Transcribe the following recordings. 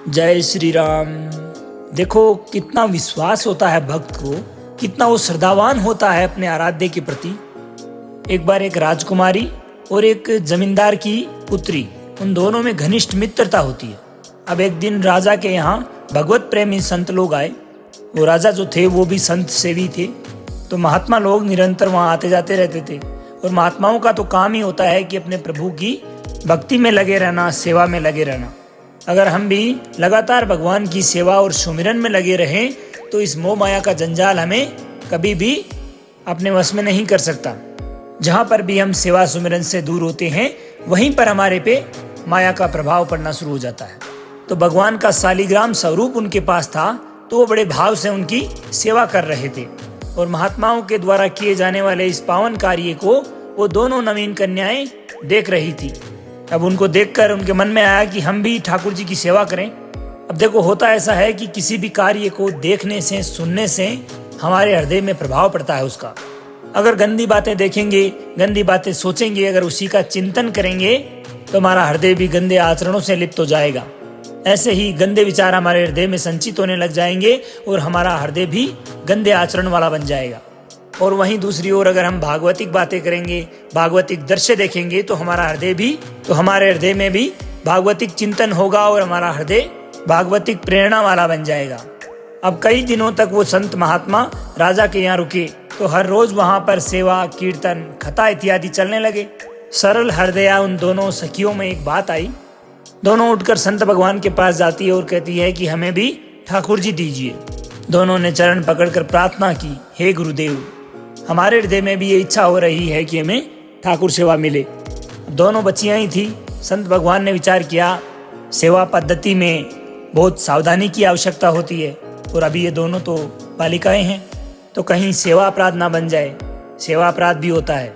जय श्री राम। देखो कितना विश्वास होता है भक्त को, कितना वो श्रद्धावान होता है अपने आराध्य के प्रति। एक बार एक राजकुमारी और एक जमींदार की पुत्री, उन दोनों में घनिष्ठ मित्रता होती है। अब एक दिन राजा के यहाँ भगवत प्रेमी संत लोग आए। वो राजा जो थे वो भी संत सेवी थे, तो महात्मा लोग निरंतर वहाँ आते जाते रहते थे। और महात्माओं का तो काम ही होता है कि अपने प्रभु की भक्ति में लगे रहना, सेवा में लगे रहना। अगर हम भी लगातार भगवान की सेवा और सुमिरन में लगे रहें तो इस मोह माया का जंजाल हमें कभी भी अपने वश में नहीं कर सकता। जहाँ पर भी हम सेवा सुमिरन से दूर होते हैं वहीं पर हमारे पे माया का प्रभाव पड़ना शुरू हो जाता है। तो भगवान का शालिग्राम स्वरूप उनके पास था, तो वो बड़े भाव से उनकी सेवा कर रहे थे। और महात्माओं के द्वारा किए जाने वाले इस पावन कार्य को वो दोनों नवीन कन्याएं देख रही थी। अब उनको देखकर उनके मन में आया कि हम भी ठाकुर जी की सेवा करें। अब देखो होता ऐसा है कि किसी भी कार्य को देखने से, सुनने से हमारे हृदय में प्रभाव पड़ता है उसका। अगर गंदी बातें देखेंगे, गंदी बातें सोचेंगे, अगर उसी का चिंतन करेंगे तो हमारा हृदय भी गंदे आचरणों से लिप्त हो जाएगा। ऐसे ही गंदे विचार हमारे हृदय में संचित होने लग जाएंगे और हमारा हृदय भी गंदे आचरण वाला बन जाएगा। और वहीं दूसरी ओर अगर हम भागवतिक बातें करेंगे, भागवतिक दृश्य देखेंगे तो हमारे हृदय में भी भागवतिक चिंतन होगा और हमारा हृदय भागवतिक प्रेरणा वाला बन जाएगा। अब कई दिनों तक वो संत महात्मा राजा के यहाँ रुके, तो हर रोज वहां पर सेवा, कीर्तन, कथा इत्यादि चलने लगे। सरल हृदया उन दोनों सखियों में एक बात आई। दोनों उठकर संत भगवान के पास जाती है और कहती है कि हमें भी ठाकुर जी दीजिए। दोनों ने चरण पकड़कर प्रार्थना की, हे गुरुदेव, हमारे हृदय में भी ये इच्छा हो रही है कि हमें ठाकुर सेवा मिले। दोनों बच्चियां ही थी। संत भगवान ने विचार किया, सेवा पद्धति में बहुत सावधानी की आवश्यकता होती है और अभी ये दोनों तो बालिकाएं हैं, तो कहीं सेवा अपराध ना बन जाए। सेवा अपराध भी होता है।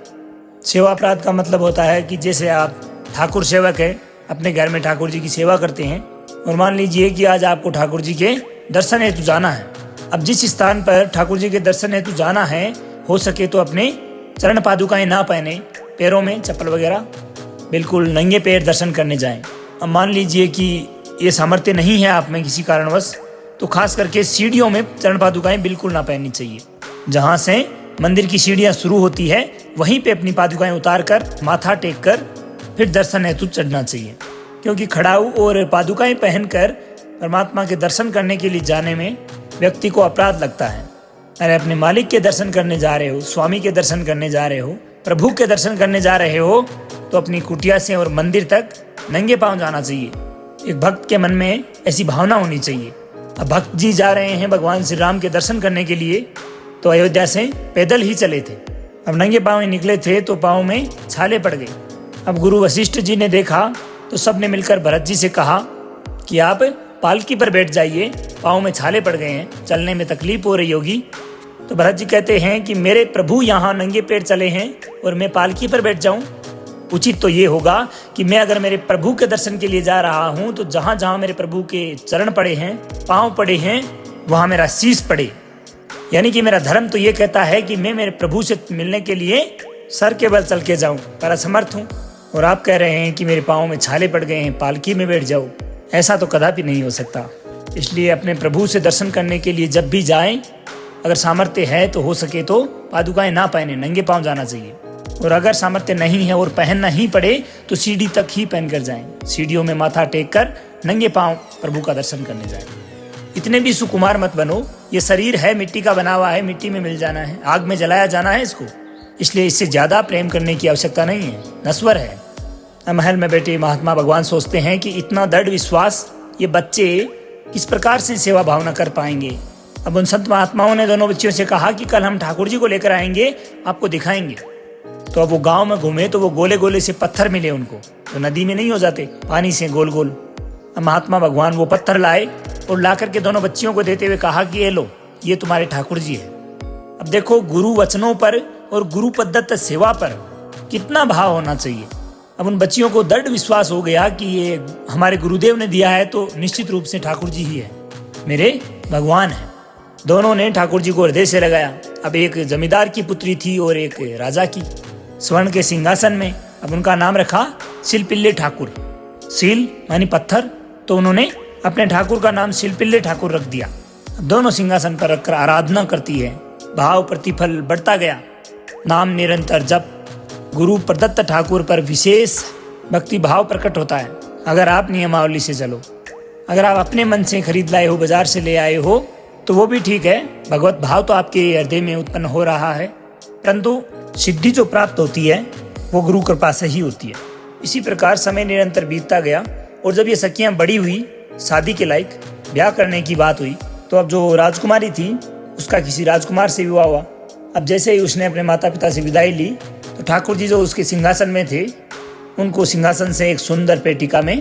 सेवा अपराध का मतलब होता है कि जैसे आप ठाकुर सेवक हैं, अपने घर में ठाकुर जी की सेवा करते हैं और मान लीजिए कि आज आपको ठाकुर जी के दर्शन हेतु जाना है। अब जिस स्थान पर ठाकुर जी के दर्शन हेतु जाना है, हो सके तो अपने चरण पादुकाएं ना पहने, पैरों में चप्पल वगैरह, बिल्कुल नंगे पैर दर्शन करने जाएं। अब मान लीजिए कि ये सामर्थ्य नहीं है आप में किसी कारणवश, तो खास करके सीढ़ियों में चरण पादुकाएं बिल्कुल ना पहननी चाहिए। जहाँ से मंदिर की सीढ़ियाँ शुरू होती है वहीं पे अपनी पादुकाएं उतार कर, माथा टेक कर फिर दर्शन हेतु चढ़ना चाहिए। क्योंकि खड़ाऊ और पादुकाएं पहनकर परमात्मा के दर्शन करने के लिए जाने में व्यक्ति को अपराध लगता है। अरे अपने मालिक के दर्शन करने जा रहे हो, स्वामी के दर्शन करने जा रहे हो, प्रभु के दर्शन करने जा रहे हो, तो अपनी कुटिया से और मंदिर तक नंगे पांव जाना चाहिए। एक भक्त के मन में ऐसी भावना होनी चाहिए। अब भक्त जी जा रहे हैं भगवान श्री राम के दर्शन करने के लिए, तो अयोध्या से पैदल ही चले थे। अब नंगे पांव निकले थे तो पांव में छाले पड़ गए। अब गुरु वशिष्ठ जी ने देखा तो सबने मिलकर भरत जी से कहा कि आप पालकी पर बैठ जाइए, पाँव में छाले पड़ गए हैं, चलने में तकलीफ हो रही होगी। तो भरत जी कहते हैं कि मेरे प्रभु यहाँ नंगे पैर चले हैं और मैं पालकी पर बैठ जाऊं। उचित तो ये होगा कि मैं अगर मेरे प्रभु के दर्शन के लिए जा रहा हूं तो जहां जहां मेरे प्रभु के चरण पड़े हैं, पाँव पड़े हैं, वहां मेरा शीश पड़े। यानी कि मेरा धर्म तो ये कहता है कि मैं मेरे प्रभु से मिलने के लिए सर के बल चल के जाऊं, पर असमर्थ हूं। और आप कह रहे हैं कि मेरे पाँव में छाले पड़ गए हैं, पालकी में बैठ जाओ। ऐसा तो कदापि नहीं हो सकता। इसलिए अपने प्रभु से दर्शन करने के लिए जब भी जाएं, अगर सामर्थ्य है तो हो सके तो पादुकाएं ना पहने, नंगे पांव जाना चाहिए। और अगर सामर्थ्य नहीं है और पहनना ही पड़े तो सीढ़ी तक ही पहनकर जाएं। सीढ़ियों में माथा टेक कर नंगे पांव प्रभु का दर्शन करने जाएं। इतने भी सुकुमार मत बनो। ये शरीर है, मिट्टी का बना हुआ है, मिट्टी में मिल जाना है, आग में जलाया जाना है इसको। इसलिए इससे ज्यादा प्रेम करने की आवश्यकता नहीं है, नश्वर है। महल में बैठे महात्मा भगवान सोचते हैं कि इतना दृढ़ विश्वास ये बच्चे किस प्रकार से सेवा भावना कर पाएंगे। अब उन संत महात्माओं ने दोनों बच्चियों से कहा कि कल हम ठाकुर जी को लेकर आएंगे, आपको दिखाएंगे। तो अब वो गांव में घूमे तो वो गोले गोले से पत्थर मिले उनको, तो नदी में नहीं हो जाते, पानी से गोल गोल। अब महात्मा भगवान वो पत्थर लाए और ला करके दोनों बच्चियों को देते हुए कहा कि ये लो, ये तुम्हारे ठाकुर जी है। अब देखो गुरु वचनों पर और गुरु पद्धत सेवा पर कितना भाव होना चाहिए। अब उन बच्चियों को दृढ़ विश्वास हो गया कि ये हमारे गुरुदेव ने दिया है तो निश्चित रूप से ठाकुर जी ही है, मेरे भगवान है। दोनों ने ठाकुर जी को हृदय से लगाया। अब एक जमींदार की पुत्री थी और एक राजा की, स्वर्ण के सिंहासन में। अब उनका नाम रखा शिलपिल्ले ठाकुर। सील मानी पत्थर, तो उन्होंने अपने ठाकुर का नाम शिलपिल्ले ठाकुर रख दिया। दोनों सिंहासन पर रखकर आराधना करती है। भाव प्रतिफल बढ़ता गया। नाम निरंतर जप। गुरु प्रदत्त ठाकुर पर विशेष भक्ति भाव प्रकट होता है। अगर आप नियमावली से चलो, अगर आप अपने मन से खरीद लाए हो, बाजार से ले आए हो, तो वो भी ठीक है। भगवत भाव तो आपके हृदय में उत्पन्न हो रहा है, परंतु सिद्धि जो प्राप्त होती है वो गुरु कृपा से ही होती है। इसी प्रकार समय निरंतर बीतता गया और जब ये सखियां बड़ी हुई, शादी के लायक, ब्याह करने की बात हुई, तो अब जो राजकुमारी थी उसका किसी राजकुमार से विवाह हुआ। अब जैसे ही उसने अपने माता पिता से विदाई ली तो ठाकुर जी जो उसके सिंहासन में थे उनको सिंहासन से एक सुंदर पेटिका में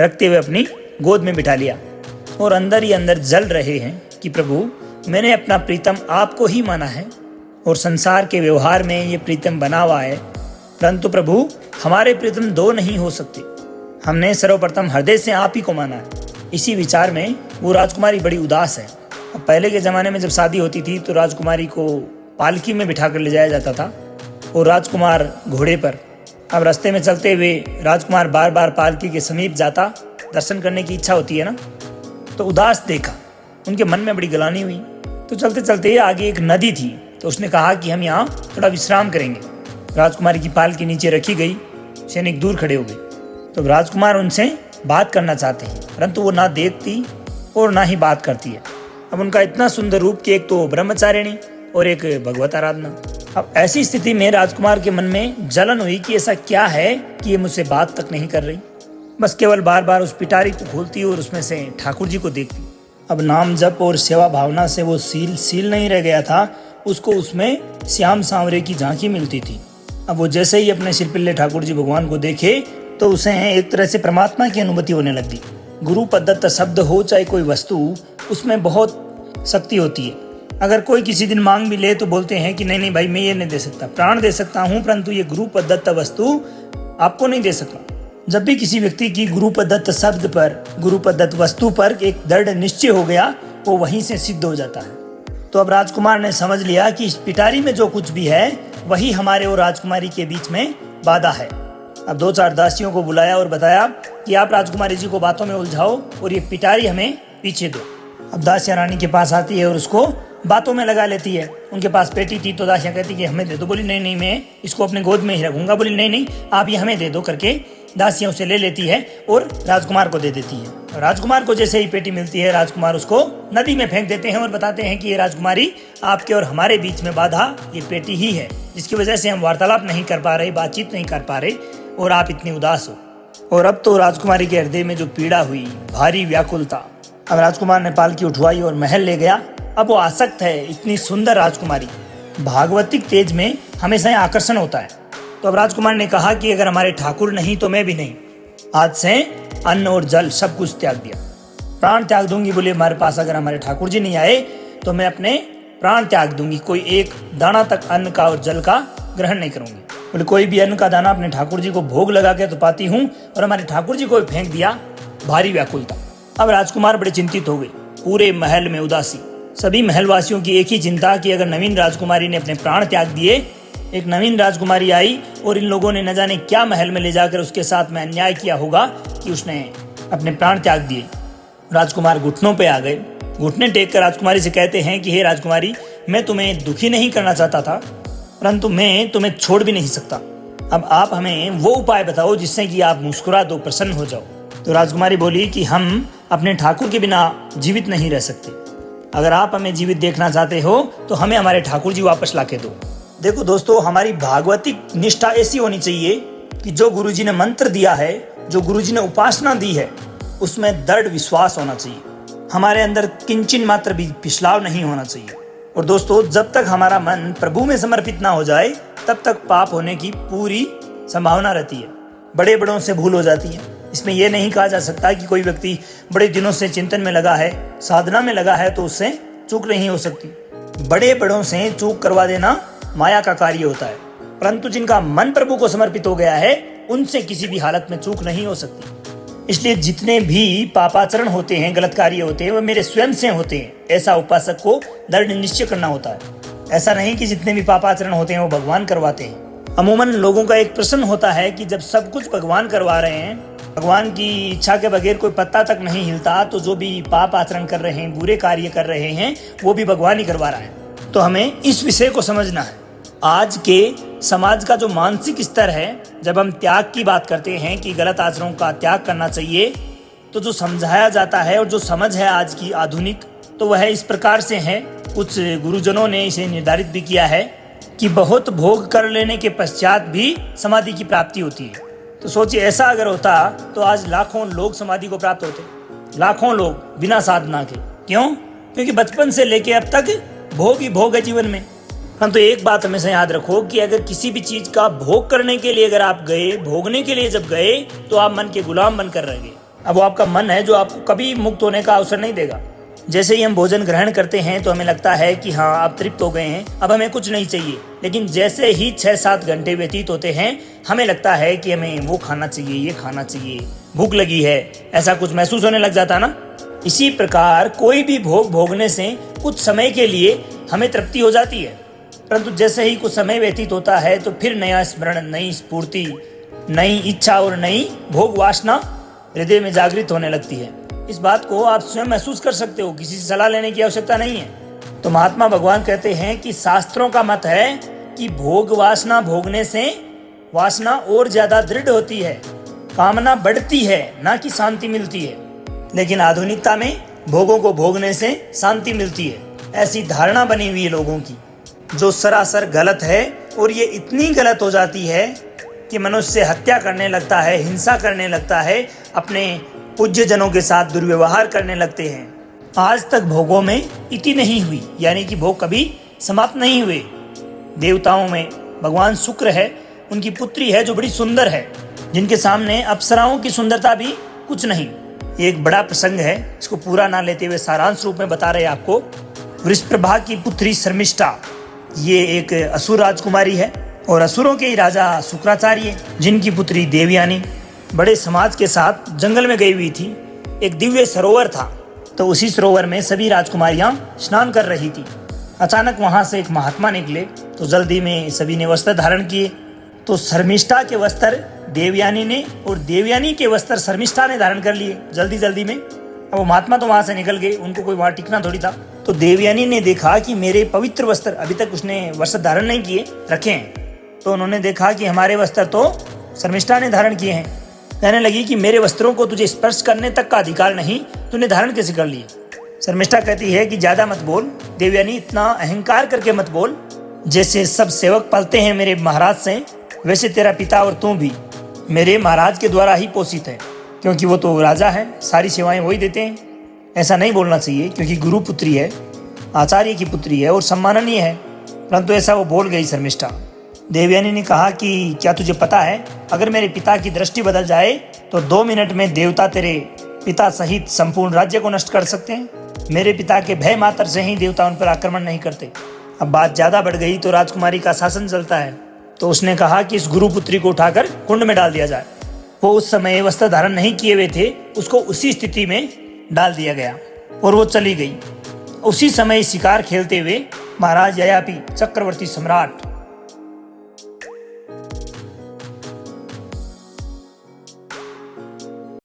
रखते हुए अपनी गोद में बिठा लिया और अंदर ही अंदर जल रहे हैं कि प्रभु, मैंने अपना प्रीतम आपको ही माना है और संसार के व्यवहार में ये प्रीतम बना हुआ है, परंतु प्रभु हमारे प्रीतम दो नहीं हो सकते। हमने सर्वप्रथम हृदय से आप ही को माना है। इसी विचार में वो राजकुमारी बड़ी उदास है। अब पहले के ज़माने में जब शादी होती थी तो राजकुमारी को पालकी में बिठा कर ले जाया जाता था और राजकुमार घोड़े पर। अब रास्ते में चलते हुए राजकुमार बार बार पालकी के समीप जाता, दर्शन करने की इच्छा होती है ना, तो उदास देखा, उनके मन में बड़ी गलानी हुई। तो चलते चलते आगे एक नदी थी, तो उसने कहा कि हम यहाँ थोड़ा विश्राम करेंगे। राजकुमारी की पालकी नीचे रखी गई, सैनिक दूर खड़े हो गए। तो राजकुमार उनसे बात करना चाहते हैं, परंतु वो ना देखती और ना ही बात करती है। अब उनका इतना सुंदर रूप कि एक तो ब्रह्मचारिणी और एक भगवत आराधना। अब ऐसी स्थिति में राजकुमार के मन में जलन हुई कि ऐसा क्या है कि ये मुझसे बात तक नहीं कर रही, बस केवल बार बार उस पिटारी को खोलती और उसमें से ठाकुर जी को देखती। अब नाम जप और सेवा भावना से वो सील नहीं रह गया था, उसको उसमें श्याम सांवरे की झांकी मिलती थी। अब वो जैसे ही अपने शिलपिल्ले ठाकुर जी भगवान को देखे तो उसे एक तरह से परमात्मा की अनुभूति होने लगी। गुरु प्रदत्त शब्द हो चाहे कोई वस्तु, उसमें बहुत शक्ति होती है। अगर कोई किसी दिन मांग भी ले तो बोलते हैं कि नहीं नहीं भाई, मैं ये नहीं दे सकता, प्राण दे सकता हूँ, परंतु ये गुरु प्रदत्त वस्तु आपको नहीं दे सकता। जब भी किसी व्यक्ति की गुरु प्रदत्त शब्द पर, गुरु प्रदत्त वस्तु पर एक दृढ़ निश्चय हो गया, वो वहीं से सिद्ध हो जाता है। तो अब राजकुमार ने समझ लिया कि इस पिटारी में जो कुछ भी है वही हमारे और राजकुमारी के बीच में बाधा है। अब 2-4 दासियों को बुलाया और बताया कि आप राजकुमारी जी को बातों में उलझाओ और ये पिटारी हमें पीछे दो। अब दासिया रानी के पास आती है और उसको बातों में लगा लेती है। उनके पास पेटी थी तो दासिया कहती कि हमें दे दो। बोली नहीं नहीं, मैं इसको अपने गोद में ही रखूंगा। बोली नहीं नहीं, आप ये हमें दे दो करके दासिया उसे ले लेती है और राजकुमार को दे देती है। राजकुमार को जैसे ही पेटी मिलती है, राजकुमार उसको नदी में फेंक देते हैं और बताते हैं कि ये राजकुमारी आपके और हमारे बीच में बाधा ये पेटी ही है, जिसकी वजह से हम वार्तालाप नहीं कर पा रहे, बातचीत नहीं कर पा रहे और आप इतनी उदास हो। और अब तो राजकुमारी के हृदय में जो पीड़ा हुई, भारी व्याकुलता। अब राजकुमार ने पालकी उठवाई और महल ले गया। अब वो आसक्त है, इतनी सुंदर राजकुमारी। भागवतिक तेज में हमेशा आकर्षण होता है। तो अब राजकुमार ने कहा कि अगर हमारे ठाकुर नहीं तो मैं भी नहीं। आज से अन्न और जल सब कुछ त्याग दिया, प्राण त्याग दूंगी। बोले हमारे पास अगर हमारे ठाकुर जी नहीं आए तो मैं अपने प्राण त्याग दूंगी, कोई एक दाना तक अन्न का और जल का ग्रहण नहीं करूंगी। बोले कोई भी अन्न का दाना अपने ठाकुर जी को भोग लगा के तो पाती हूँ, और हमारे ठाकुर जी को फेंक दिया। भारी व्याकुलता। अब राजकुमार बड़े चिंतित हो गए। पूरे महल में उदासी। सभी महलवासियों की एक ही चिंता कि अगर नवीन राजकुमारी ने अपने प्राण त्याग दिए, एक नवीन राजकुमारी आई और इन लोगों ने न जाने क्या महल में ले जाकर उसके साथ में अन्याय किया होगा कि उसने अपने प्राण त्याग दिए। राजकुमार घुटनों पे आ गए। घुटने टेक कर राजकुमारी से कहते हैं कि हे राजकुमारी, मैं तुम्हें दुखी नहीं करना चाहता था, परंतु मैं तुम्हें छोड़ भी नहीं सकता। अब आप हमें वो उपाय बताओ जिससे कि आप मुस्कुरा दो, प्रसन्न हो जाओ। तो राजकुमारी बोली कि हम अपने ठाकुर के बिना जीवित नहीं रह सकते। अगर आप हमें जीवित देखना चाहते हो तो हमें हमारे ठाकुर जी वापस लाके दो। देखो दोस्तों, हमारी भागवतिक निष्ठा ऐसी होनी चाहिए कि जो गुरुजी ने मंत्र दिया है, जो गुरुजी ने उपासना दी है, उसमें दृढ़ विश्वास होना चाहिए। हमारे अंदर किंचन मात्र भी पिछलाव नहीं होना चाहिए। और दोस्तों, जब तक हमारा मन प्रभु में समर्पित ना हो जाए तब तक पाप होने की पूरी संभावना रहती है। बड़े बड़ों से भूल हो जाती है। इसमें यह नहीं कहा जा सकता कि कोई व्यक्ति बड़े दिनों से चिंतन में लगा है, साधना में लगा है, तो उससे चूक नहीं हो सकती। बड़े बड़ों से चूक करवा देना माया का कार्य होता है, परंतु जिनका मन प्रभु को समर्पित हो गया है उनसे किसी भी हालत में चूक नहीं हो सकती। इसलिए जितने भी पापाचरण होते हैं, गलत कार्य होते हैं, वो मेरे स्वयं से होते हैं, ऐसा उपासक को दृढ़ निश्चय करना होता है। ऐसा नहीं कि जितने भी पापाचरण होते हैं वो भगवान करवाते हैं। अमूमन लोगों का एक प्रश्न होता है कि जब सब कुछ भगवान करवा रहे हैं भगवान की इच्छा के बगैर कोई पत्ता तक नहीं हिलता, तो जो भी पाप आचरण कर रहे हैं, बुरे कार्य कर रहे हैं, वो भी भगवान ही करवा रहा है। तो हमें इस विषय को समझना है। आज के समाज का जो मानसिक स्तर है, जब हम त्याग की बात करते हैं कि गलत आचरणों का त्याग करना चाहिए, तो जो समझाया जाता है और जो समझ है आज की आधुनिक, तो वह इस प्रकार से है। कुछ गुरुजनों ने इसे निर्धारित भी किया है कि बहुत भोग कर लेने के पश्चात भी समाधि की प्राप्ति होती है। तो सोचिए, ऐसा अगर होता तो आज लाखों लोग समाधि को प्राप्त होते, लाखों लोग बिना साधना के। क्यों? क्योंकि बचपन से लेके अब तक भोग ही भोग है जीवन में। परंतु एक बात हमेशा याद रखो कि अगर किसी भी चीज का भोग करने के लिए अगर आप गए, भोगने के लिए जब गए, तो आप मन के गुलाम बनकर रह गए। अब वो आपका मन है जो आपको कभी मुक्त होने का अवसर नहीं देगा। जैसे ही हम भोजन ग्रहण करते हैं तो हमें लगता है कि हाँ, अब तृप्त हो गए हैं, अब हमें कुछ नहीं चाहिए। लेकिन जैसे ही 6-7 घंटे व्यतीत होते हैं, हमें लगता है कि हमें वो खाना चाहिए, ये खाना चाहिए, भूख लगी है, ऐसा कुछ महसूस होने लग जाता ना। इसी प्रकार कोई भी भोग भोगने से कुछ समय के लिए हमें तृप्ति हो जाती है, परंतु जैसे ही कुछ समय व्यतीत होता है तो फिर नया स्मरण, नई स्फूर्ति, नई इच्छा और नई भोग वासना हृदय में जागृत होने लगती है। इस बात को आप स्वयं महसूस कर सकते हो, किसी से सलाह लेने की आवश्यकता नहीं है। तो महात्मा भगवान कहते हैं कि शास्त्रों का मत है कि भोग वासना भोगने से वासना और ज्यादा दृढ़ होती है, कामना बढ़ती है, ना कि शांति मिलती है। लेकिन आधुनिकता में भोगों को भोगने से शांति मिलती है, ऐसी धारणा बनी हुई है लोगों की, जो सरासर गलत है। और ये इतनी गलत हो जाती है कि मनुष्य हत्या करने लगता है, हिंसा करने लगता है, अपने पूज्य जनों के साथ दुर्व्यवहार करने लगते हैं। आज तक भोगों में इति नहीं हुई, यानी कि भोग कभी समाप्त नहीं हुए। देवताओं में भगवान शुक्र है, उनकी पुत्री है जो बड़ी सुंदर है, जिनके सामने अप्सराओं की सुंदरता भी कुछ नहीं। एक बड़ा प्रसंग है, इसको पूरा ना लेते हुए सारांश रूप में बता रहे आपको। वृषप्रभा की पुत्री शर्मिष्ठा, ये एक असुर राजकुमारी है और असुरों के ही राजा शुक्राचार्य, जिनकी पुत्री देवयानी बड़े समाज के साथ जंगल में गई हुई थी। एक दिव्य सरोवर था, तो उसी सरोवर में सभी राजकुमारियां स्नान कर रही थी। अचानक वहां से एक महात्मा निकले, तो जल्दी में सभी ने वस्त्र धारण किए। तो शर्मिष्ठा के वस्त्र देवयानी ने और देवयानी के वस्त्र शर्मिष्ठा ने धारण कर लिए जल्दी जल्दी में। अब वो महात्मा तो वहां से निकल गए, उनको कोई वहां टिकना थोड़ी था। तो देवयानी ने देखा कि मेरे पवित्र वस्त्र, अभी तक उसने वस्त्र धारण नहीं किए, रखे हैं। तो उन्होंने देखा कि हमारे वस्त्र तो शर्मिष्ठा ने धारण किए हैं। कहने लगी कि मेरे वस्त्रों को तुझे स्पर्श करने तक का अधिकार नहीं, तूने धारण कैसे कर लिए? शर्मिष्ठा कहती है कि ज्यादा मत बोल देवयानी, इतना अहंकार करके मत बोल। जैसे सब सेवक पलते हैं मेरे महाराज से, वैसे तेरा पिता और तू भी मेरे महाराज के द्वारा ही पोषित है, क्योंकि वो तो राजा है, सारी सेवाएं वही देते हैं। ऐसा नहीं बोलना चाहिए, क्योंकि गुरु पुत्री है, आचार्य की पुत्री है और सम्माननीय है। परंतु ऐसा वो बोल गई शर्मिष्ठा। देवयानी ने कहा कि क्या तुझे पता है, अगर मेरे पिता की दृष्टि बदल जाए तो 2 मिनट में देवता तेरे पिता सहित संपूर्ण राज्य को नष्ट कर सकते हैं। मेरे पिता के भय मात्र से ही देवता उन पर आक्रमण नहीं करते। अब बात ज्यादा बढ़ गई तो राजकुमारी का शासन चलता है। तो उसने कहा कि इस गुरु पुत्री को उठाकर कुंड में डाल दिया जाए। वो उस समय वस्त्र धारण नहीं किए हुए थे, उसको उसी स्थिति में डाल दिया गया और वो चली गई। उसी समय शिकार खेलते हुए महाराज ययाति चक्रवर्ती सम्राट